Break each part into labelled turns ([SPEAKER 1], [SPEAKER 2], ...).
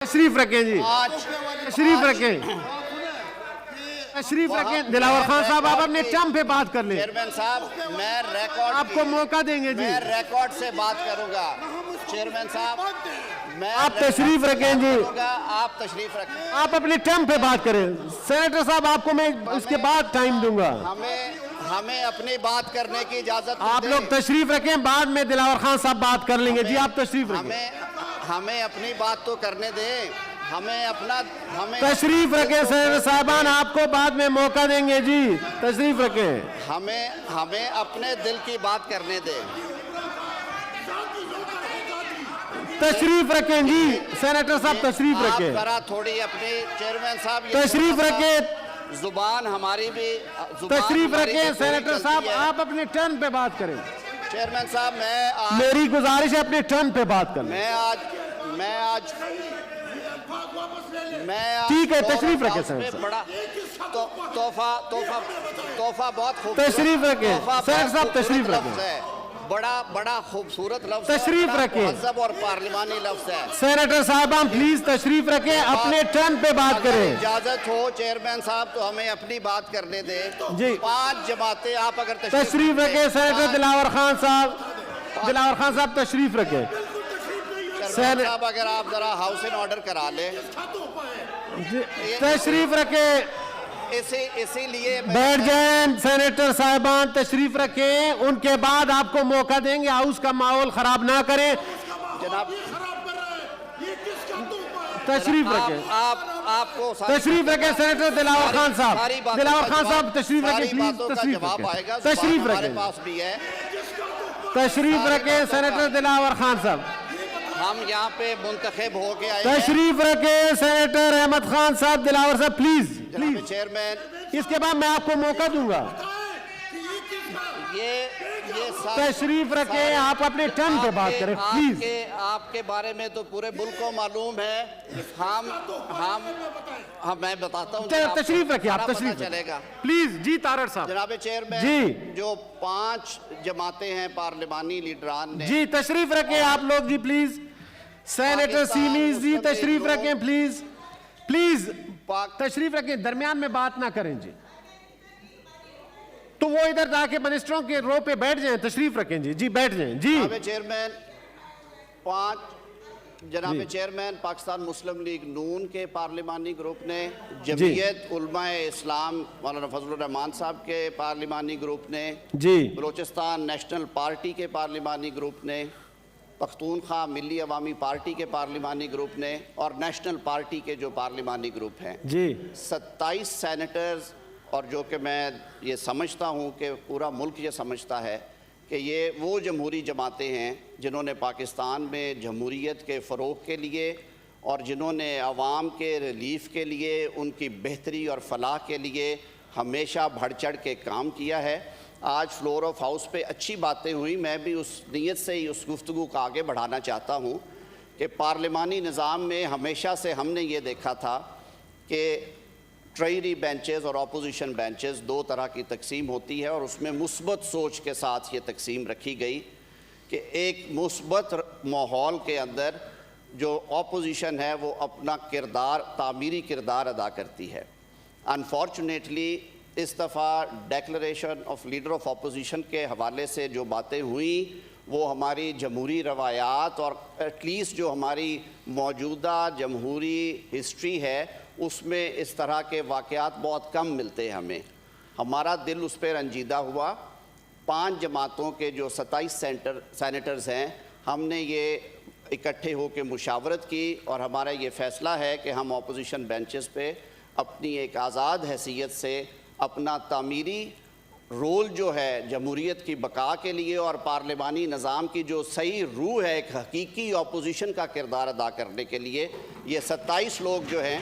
[SPEAKER 1] تشریف رکھیں جی، تشریف رکھیں، تشریف رکھیں۔ دلاور خان صاحب آپ اپنے ٹرم پہ بات کر لیں۔
[SPEAKER 2] چیئرمین صاحب میں ریکارڈ
[SPEAKER 1] آپ کو موقع دیں گے جی،
[SPEAKER 2] میں ریکارڈ سے بات کروں گا۔ چیئرمین صاحب میں
[SPEAKER 1] آپ تشریف رکھیں جی،
[SPEAKER 2] آپ تشریف رکھیں،
[SPEAKER 1] آپ اپنے ٹرم پہ بات کریں۔ سینیٹر صاحب آپ کو میں اس کے بعد ٹائم دوں گا،
[SPEAKER 2] ہمیں اپنی بات کرنے کی اجازت
[SPEAKER 1] آپ
[SPEAKER 2] دیں۔
[SPEAKER 1] لوگ تشریف رکھیں، بعد میں دلاور خان صاحب بات کر لیں گے جی، آپ تشریف رکھیں۔
[SPEAKER 2] ہمیں اپنی بات تو کرنے دیں، ہمیں
[SPEAKER 1] تشریف رکھیں سینیٹر صاحبان، آپ کو بعد میں موقع دیں گے جی، تشریف رکھیں۔
[SPEAKER 2] ہمیں اپنے دل کی بات کرنے دیں۔
[SPEAKER 1] تشریف رکھیں جی سینیٹر صاحب، تشریف رکھیں،
[SPEAKER 2] آپ ذرا تھوڑی اپنی چیئرمین صاحب
[SPEAKER 1] تشریف رکھیں،
[SPEAKER 2] زبان ہماری بھی
[SPEAKER 1] تشریف رکھیں سینیٹر صاحب، آپ اپنے ٹرن پہ بات کریں۔
[SPEAKER 2] چیئرمین صاحب
[SPEAKER 1] میری گزارش ہے اپنے ٹرن پہ بات کریں۔
[SPEAKER 2] میں آج
[SPEAKER 1] ٹھیک ہے، تشریف رکھیں سینیٹر صاحب،
[SPEAKER 2] بڑا تحفہ بہت خوبصورت،
[SPEAKER 1] تشریف رکھیں سینیٹر صاحب، تشریف رکھیں،
[SPEAKER 2] بڑا خوبصورت لفظ،
[SPEAKER 1] تشریف رکھیں،
[SPEAKER 2] مہذب اور پارلیمانی لفظ ہے۔
[SPEAKER 1] سینیٹر صاحبان پلیز تشریف رکھیں، اپنے ٹرن پہ بات کریں۔
[SPEAKER 2] اجازت ہو چیئرمین صاحب تو ہمیں اپنی بات کرنے دیں
[SPEAKER 1] جی،
[SPEAKER 2] 5 جماعتیں آپ اگر
[SPEAKER 1] تشریف رکھیں سینیٹر دلاور خان صاحب، دلاور خان صاحب تشریف رکھیں۔
[SPEAKER 2] چیئرمین صاحب اگر آپ ذرا ہاؤس ان آرڈر کرا لیں،
[SPEAKER 1] تشریف رکھیں،
[SPEAKER 2] اسی لیے
[SPEAKER 1] بیٹھ جائیں سینیٹر صاحبان، تشریف رکھیں، ان کے بعد آپ کو موقع دیں گے، ہاؤس کا ماحول خراب نہ کریں۔
[SPEAKER 2] جناب
[SPEAKER 1] تشریف رکھیں،
[SPEAKER 2] آپ کو
[SPEAKER 1] تشریف رکھیں سینیٹر دلاور خان صاحب، دلاور خان صاحب تشریف رکھیں پلیز، تشریف رکھیں، تشریف رکھیں،
[SPEAKER 2] پاس بھی ہے،
[SPEAKER 1] تشریف رکھیں سینیٹر دلاور خان صاحب،
[SPEAKER 2] ہم یہاں پہ منتخب ہو کے آئے
[SPEAKER 1] تشریف رکھیں سینیٹر احمد خان صاحب، دلاور صاحب پلیز پلیز،
[SPEAKER 2] چیئرمین
[SPEAKER 1] اس کے بعد میں آپ کو موقع دوں گا۔
[SPEAKER 2] یہ
[SPEAKER 1] تشریف رکھیں، آپ اپنے ٹرن پہ بات کریں پلیز۔
[SPEAKER 2] آپ کے بارے میں تو پورے ملک کو معلوم ہے، میں بتاتا ہوں،
[SPEAKER 1] تشریف رکھیں، آپ تشریف
[SPEAKER 2] چلے گا
[SPEAKER 1] پلیز جی۔ تارڑ صاحب
[SPEAKER 2] جناب چیئرمین
[SPEAKER 1] جی،
[SPEAKER 2] جو 5 جماعتیں ہیں پارلیمانی لیڈران نے،
[SPEAKER 1] جی تشریف رکھیں آپ لوگ جی پلیز۔ سینیٹر سیمیز جی تشریف رکھیں پلیز، پلیز تشریف رکھیں، درمیان میں بات نہ کریں جی، تو وہ ادھر جا کے منسٹروں کے رو پہ بیٹھ جائیں، تشریف رکھیں جی، جی بیٹھ جائیں جی۔
[SPEAKER 2] جناب چیئرمین پاکستان مسلم لیگ نون کے پارلیمانی گروپ نے، جمعیت علماء اسلام مولانا فضل الرحمان صاحب کے پارلیمانی گروپ نے، بلوچستان نیشنل پارٹی کے پارلیمانی گروپ نے، پختونخوا ملی عوامی پارٹی کے پارلیمانی گروپ نے، اور نیشنل پارٹی کے جو پارلیمانی گروپ ہیں، 27 سینیٹرز، اور جو کہ میں یہ سمجھتا ہوں کہ پورا ملک یہ سمجھتا ہے کہ یہ وہ جمہوری جماعتیں ہیں جنہوں نے پاکستان میں جمہوریت کے فروغ کے لیے اور جنہوں نے عوام کے ریلیف کے لیے، ان کی بہتری اور فلاح کے لیے ہمیشہ بڑھ چڑھ کے کام کیا ہے۔ آج فلور آف ہاؤس پہ اچھی باتیں ہوئیں، میں بھی اس نیت سے ہی اس گفتگو کو آگے بڑھانا چاہتا ہوں کہ پارلیمانی نظام میں ہمیشہ سے ہم نے یہ دیکھا تھا کہ ٹریری بینچز اور اپوزیشن بینچز 2 طرح کی تقسیم ہوتی ہے، اور اس میں مثبت سوچ کے ساتھ یہ تقسیم رکھی گئی کہ ایک مثبت ماحول کے اندر جو اپوزیشن ہے وہ اپنا کردار، تعمیری کردار ادا کرتی ہے۔ انفارچونیٹلی اس دفعہ declaration of leader of opposition کے حوالے سے جو باتیں ہوئیں وہ ہماری جمہوری روایات اور ایٹ لیسٹ جو ہماری موجودہ جمہوری ہسٹری ہے اس میں اس طرح کے واقعات بہت کم ملتے ہیں ہمیں۔ ہمارا دل اس پہ رنجیدہ ہوا۔ 5 جماعتوں کے جو 27 سینیٹرز ہیں، ہم نے یہ اکٹھے ہو کے مشاورت کی، اور ہمارا یہ فیصلہ ہے کہ ہم اپوزیشن بینچز پہ اپنی ایک آزاد حیثیت سے اپنا تعمیری رول جو ہے جمہوریت کی بقا کے لیے اور پارلیمانی نظام کی جو صحیح روح ہے، ایک حقیقی اپوزیشن کا کردار ادا کرنے کے لیے، یہ 27 لوگ جو ہیں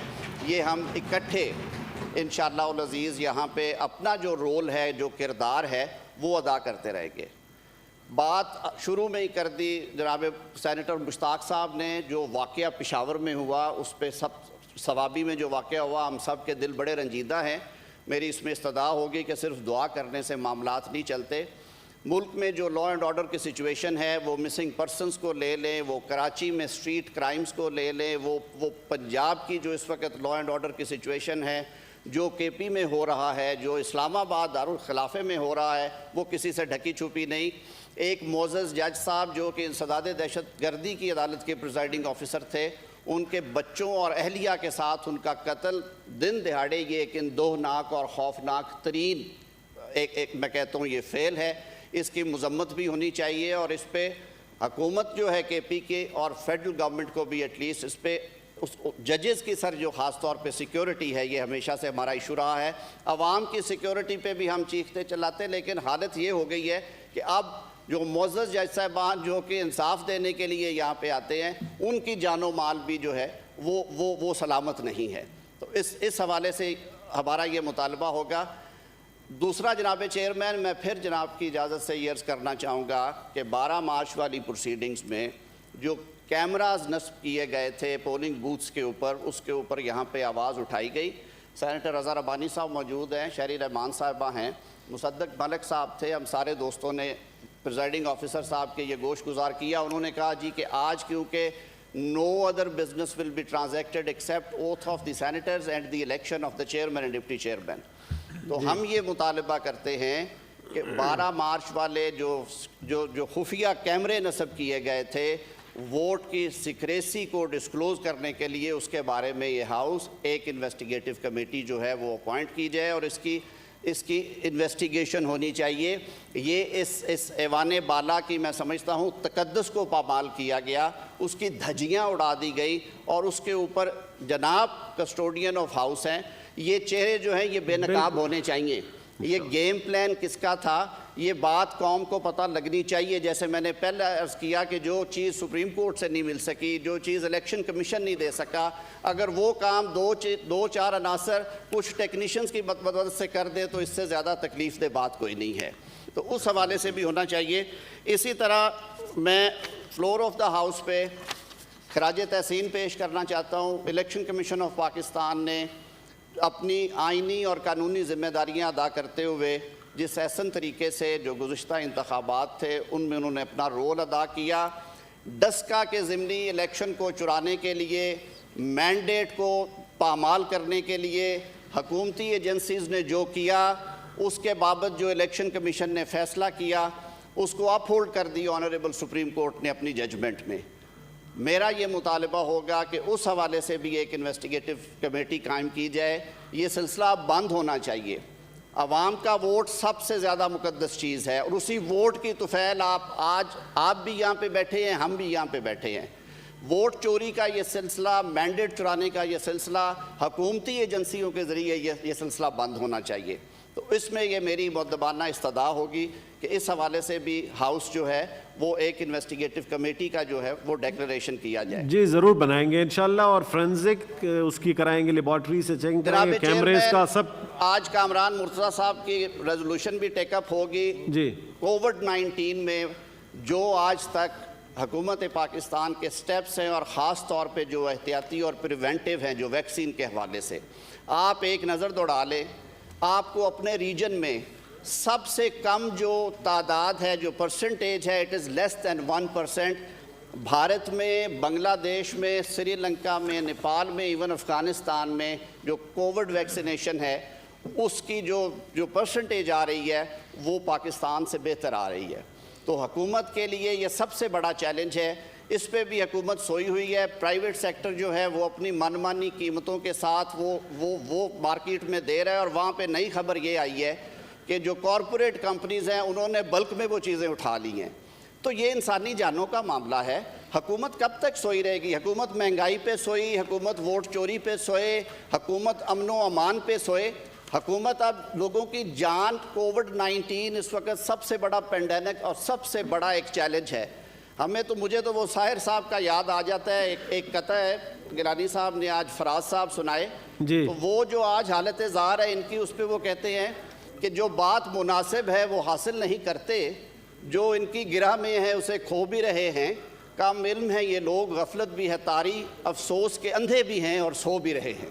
[SPEAKER 2] یہ ہم اکٹھے انشاءاللہ العزیز یہاں پہ اپنا جو رول ہے، جو کردار ہے وہ ادا کرتے رہیں گے۔ بات شروع میں ہی کر دی جناب سینیٹر مشتاق صاحب نے، جو واقعہ پشاور میں ہوا اس پہ ثوابی میں جو واقعہ ہوا، ہم سب کے دل بڑے رنجیدہ ہیں۔ میری اس میں استدعا ہوگی کہ صرف دعا کرنے سے معاملات نہیں چلتے۔ ملک میں جو لا اینڈ آرڈر کی سچویشن ہے، وہ مسنگ پرسنز کو لے لیں، وہ کراچی میں اسٹریٹ کرائمز کو لے لیں، وہ پنجاب کی جو اس وقت لا اینڈ آرڈر کی سچویشن ہے، جو کے پی میں ہو رہا ہے، جو اسلام آباد دارالخلافے میں ہو رہا ہے، وہ کسی سے ڈھکی چھپی نہیں۔ ایک معزز جج صاحب جو کہ انسداد دہشت گردی کی عدالت کے پریزائڈنگ آفیسر تھے، ان کے بچوں اور اہلیہ کے ساتھ ان کا قتل دن دہاڑے، یہ ایک اندوہناک اور خوفناک ترین ایک میں کہتا ہوں یہ فعل ہے۔ اس کی مذمت بھی ہونی چاہیے، اور اس پہ حکومت جو ہے کے پی کے اور فیڈرل گورنمنٹ کو بھی ایٹ لیسٹ اس پہ ججز کی سر جو خاص طور پہ سیکیورٹی ہے، یہ ہمیشہ سے ہمارا ایشو رہا ہے۔ عوام کی سیکیورٹی پہ بھی ہم چیختے چلاتے، لیکن حالت یہ ہو گئی ہے کہ اب جو معزز جج صاحبان جو کہ انصاف دینے کے لیے یہاں پہ آتے ہیں، ان کی جان و مال بھی جو ہے وہ سلامت نہیں ہے۔ تو اس حوالے سے ہمارا یہ مطالبہ ہوگا۔ دوسرا جناب چیئرمین، میں پھر جناب کی اجازت سے یہ عرض کرنا چاہوں گا کہ 12 مارچ والی پروسیڈنگز میں جو کیمراز نصب کیے گئے تھے پولنگ بوتھس کے اوپر، اس کے اوپر یہاں پہ آواز اٹھائی گئی۔ سینیٹر رضا ربانی صاحب موجود ہیں، شہری رحمان صاحبہ ہیں، مصدق ملک صاحب تھے، ہم سارے دوستوں نے پریزائڈنگ آفیسر صاحب کے یہ گوش گزار کیا۔ انہوں نے کہا جی کہ آج کیونکہ no other business will be transacted except oath of the senators and the election of the chairman and deputy chairman۔ تو ہم یہ مطالبہ کرتے ہیں کہ 12 مارچ والے جو خفیہ کیمرے نصب کیے گئے تھے، ووٹ کی سیکریسی کو ڈسکلوز کرنے کے لیے اس کے بارے میں یہ ہاؤس ایک انویسٹیگیٹو کمیٹی جو ہے وہ اپوائنٹ کی جائے، اور اس کی انویسٹیگیشن ہونی چاہیے۔ یہ اس ایوان بالا کی میں سمجھتا ہوں تقدس کو پامال کیا گیا، اس کی دھجیاں اڑا دی گئی، اور اس کے اوپر جناب کسٹوڈین آف ہاؤس ہیں، یہ چہرے جو ہیں یہ بے نقاب ہونے چاہیے۔ یہ گیم پلان کس کا تھا، یہ بات قوم کو پتہ لگنی چاہیے۔ جیسے میں نے پہلے عرض کیا کہ جو چیز سپریم کورٹ سے نہیں مل سکی، جو چیز الیکشن کمیشن نہیں دے سکا، اگر وہ کام دو چار عناصر کچھ ٹیکنیشنز کی مدد سے کر دے تو اس سے زیادہ تکلیف دہ بات کوئی نہیں ہے۔ تو اس حوالے سے بھی ہونا چاہیے۔ اسی طرح میں فلور آف دا ہاؤس پہ خراج تحسین پیش کرنا چاہتا ہوں۔ الیکشن کمیشن آف پاکستان نے اپنی آئینی اور قانونی ذمہ داریاں ادا کرتے ہوئے جس احسن طریقے سے جو گزشتہ انتخابات تھے ان میں انہوں نے اپنا رول ادا کیا۔ ڈسکا کے ضمنی الیکشن کو چرانے کے لیے، مینڈیٹ کو پامال کرنے کے لیے حکومتی ایجنسیز نے جو کیا، اس کے بابت جو الیکشن کمیشن نے فیصلہ کیا اس کو اپ ہولڈ کر دی آنریبل سپریم کورٹ نے اپنی ججمنٹ میں۔ میرا یہ مطالبہ ہوگا کہ اس حوالے سے بھی ایک انویسٹیگیٹو کمیٹی قائم کی جائے۔ یہ سلسلہ بند ہونا چاہیے۔ عوام کا ووٹ سب سے زیادہ مقدس چیز ہے، اور اسی ووٹ کی طفیل آپ بھی یہاں پہ بیٹھے ہیں، ہم بھی یہاں پہ بیٹھے ہیں۔ ووٹ چوری کا یہ سلسلہ، مینڈیٹ چرانے کا یہ سلسلہ حکومتی ایجنسیوں کے ذریعے یہ سلسلہ بند ہونا چاہیے۔ تو اس میں یہ میری مؤدبانہ استدعا ہوگی کہ اس حوالے سے بھی ہاؤس جو ہے وہ ایک انویسٹیگیٹو کمیٹی کا جو ہے وہ ڈیکلریشن کیا جائے۔
[SPEAKER 1] جی ضرور بنائیں گے انشاءاللہ، اور فرینزک اس کی کرائیں گے، لیبارٹری سے چیک کریں گے، کیمریز کا سب۔
[SPEAKER 2] آج کامران مرتضیٰ صاحب کی ریزولوشن بھی ٹیک اپ ہوگی۔
[SPEAKER 1] جی
[SPEAKER 2] کووڈ-19 میں جو آج تک حکومت پاکستان کے سٹیپس ہیں، اور خاص طور پہ جو احتیاطی اور پریونٹیو ہیں جو ویکسین کے حوالے سے، آپ ایک نظر دوڑا لیں، آپ کو اپنے ریجن میں سب سے کم جو تعداد ہے، جو پرسنٹیج ہے، اٹ از لیس دین 1%۔ بھارت میں، بنگلہ دیش میں، سری لنکا میں، نیپال میں، ایون افغانستان میں جو کووڈ ویکسینیشن ہے اس کی جو پرسنٹیج آ رہی ہے وہ پاکستان سے بہتر آ رہی ہے۔ تو حکومت کے لیے یہ سب سے بڑا چیلنج ہے، اس پہ بھی حکومت سوئی ہوئی ہے۔ پرائیویٹ سیکٹر جو ہے وہ اپنی من مانی قیمتوں کے ساتھ وہ مارکیٹ میں دے رہا ہے، اور وہاں پہ نئی خبر یہ آئی ہے کہ جو کارپوریٹ کمپنیز ہیں انہوں نے بلک میں وہ چیزیں اٹھا لی ہیں۔ تو یہ انسانی جانوں کا معاملہ ہے۔ حکومت کب تک سوئی رہے گی؟ حکومت مہنگائی پہ سوئی، حکومت ووٹ چوری پہ سوئے، حکومت امن و امان پہ سوئے، حکومت اب لوگوں کی جان۔ کووڈ-19 اس وقت سب سے بڑا پینڈیمک اور سب سے بڑا ایک چیلنج ہے ہمیں۔ تو مجھے تو وہ ساحر صاحب کا یاد آ جاتا ہے، ایک قطع ہے گیلانی صاحب نے آج فراز صاحب سنائے، تو وہ جو آج حالت زار ہے ان کی، اس پہ وہ کہتے ہیں کہ جو بات مناسب ہے وہ حاصل نہیں کرتے، جو ان کی گرہ میں ہے اسے کھو بھی رہے ہیں، کم علم ہے یہ لوگ، غفلت بھی ہے طاری، افسوس کے اندھے بھی ہیں اور سو بھی رہے ہیں۔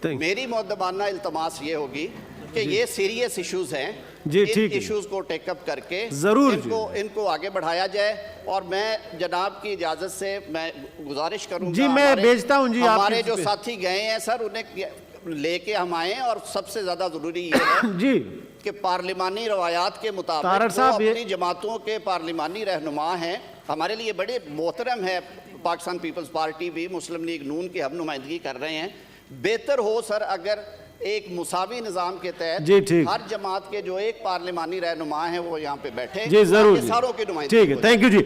[SPEAKER 2] میری مؤدبانہ التماس یہ ہوگی کہ یہ سیریس ایشوز ہیں،
[SPEAKER 1] جی
[SPEAKER 2] ان
[SPEAKER 1] ٹھیک ہے
[SPEAKER 2] ایشوز کو ٹیک اپ کر کے
[SPEAKER 1] ضرور
[SPEAKER 2] ان کو آگے بڑھایا جائے. اور میں جناب کی اجازت سے میں گزارش کروں گا
[SPEAKER 1] جی میں بھیجتا ہوں جی
[SPEAKER 2] ہمارے جو ساتھی گئے ہیں سر انہیں لے کے ہم آئیں. اور سب سے زیادہ ضروری یہ ہے
[SPEAKER 1] جی
[SPEAKER 2] کہ پارلیمانی روایات کے مطابق وہ اپنی جماعتوں کے پارلیمانی رہنما ہیں. ہمارے لیے بڑے محترم ہے پاکستان پیپلز پارٹی بھی مسلم لیگ نون کی ہم نمائندگی کر رہے ہیں. بہتر ہو سر اگر ایک مساوی نظام کے تحت ہر جماعت کے جو ایک پارلیمانی رہنما ہیں وہ یہاں پہ بیٹھے.
[SPEAKER 1] جی ضرور
[SPEAKER 2] ساروں کی نمائندگی.
[SPEAKER 1] ٹھیک ہے تھینک یو جی.